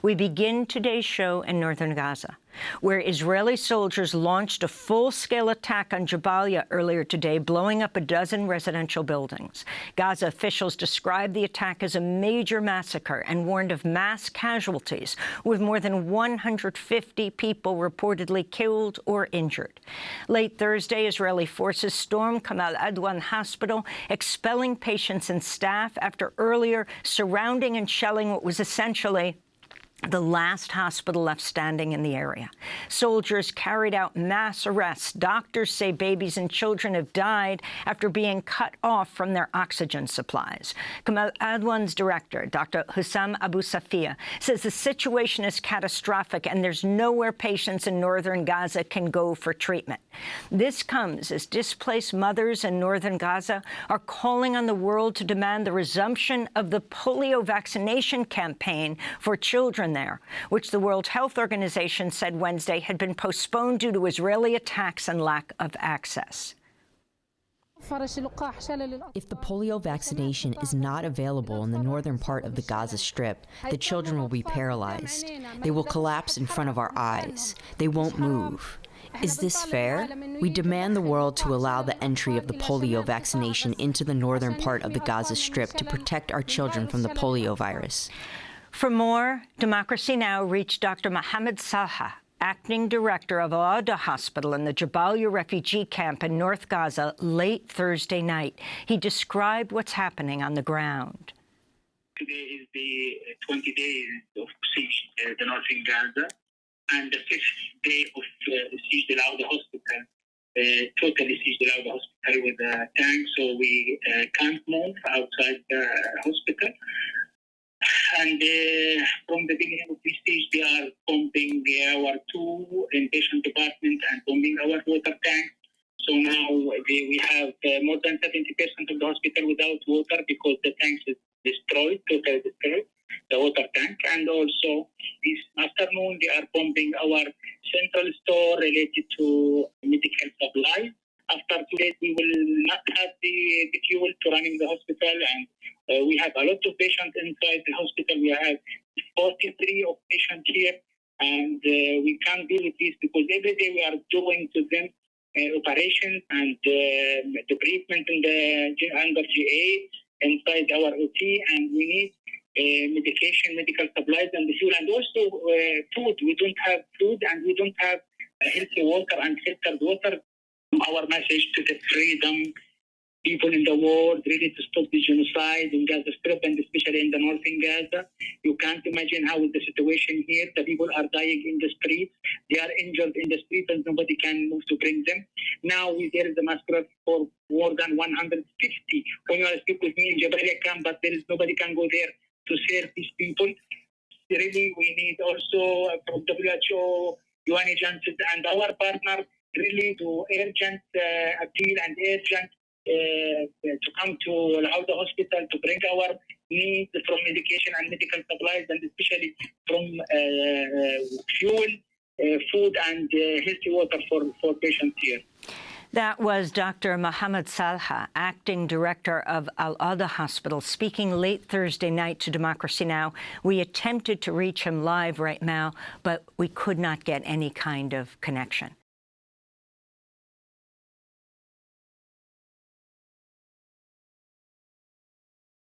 We begin today's show in northern Gaza, where Israeli soldiers launched a full-scale attack on Jabaliya earlier today, blowing up a dozen residential buildings. Gaza officials described the attack as a major massacre and warned of mass casualties, with more than 150 people reportedly killed or injured. Late Thursday, Israeli forces stormed Al-Awda Hospital, expelling patients and staff after earlier surrounding and shelling what was essentially the last hospital left standing in the area. Soldiers carried out mass arrests. Doctors say babies and children have died after being cut off from their oxygen supplies. Al-Awda's director, Dr. Hussam Abu Safia, says the situation is catastrophic and there's nowhere patients in northern Gaza can go for treatment. This comes as displaced mothers in northern Gaza are calling on the world to demand the resumption of the polio vaccination campaign for children there, which the World Health Organization said Wednesday had been postponed due to Israeli attacks and lack of access. If the polio vaccination is not available in the northern part of the Gaza Strip, the children will be paralyzed. They will collapse in front of our eyes. They won't move. Is this fair? We demand the world to allow the entry of the polio vaccination into the northern part of the Gaza Strip to protect our children from the polio virus. For more, Democracy Now! Reached Dr. Mohammed Salha, acting director of Al-Awda Hospital in the Jabaliya refugee camp in North Gaza, late Thursday night. He described what's happening on the ground. Today is the 20 days of siege in the northern Gaza, and the 5th day of siege Al-Awda Hospital, totally siege Al-Awda Hospital with a tank, so we can't move outside the hospital. And from the beginning of this stage, they are pumping our 2 inpatient departments and pumping our water tank. So now we have more than 70% of the hospital without water because the tank is destroyed, totally destroyed, the water tank. And also this afternoon, they are pumping our central store related to medical supplies. After today, we will not have the fuel to running the hospital, and we have a lot of patients inside the hospital. We have 43 of patients here, and we can't deal with this because every day we are doing to them operations and the treatment in the under GA inside our OT, and we need medication, medical supplies, and the fuel, and also food. We don't have food, and we don't have healthy water and filtered water. Our message to the freedom people in the world, really to stop the genocide in Gaza Strip and especially in the northern Gaza. You can't imagine how is the situation here. The people are dying in the streets. They are injured in the streets and nobody can move to bring them. Now there is a massacre for more than 150. When you speak with me in Jabaliya camp, but there is nobody can go there to serve these people. Really, we need also from WHO, UN agencies and our partner really to urgent appeal and urgent to come to Al-Awda Hospital to bring our needs from medication and medical supplies, and especially from fuel, food, and healthy water for patients here. That was Dr. Mohammed Salha, acting director of Al-Awda Hospital, speaking late Thursday night to Democracy Now! We attempted to reach him live right now, but we could not get any kind of connection.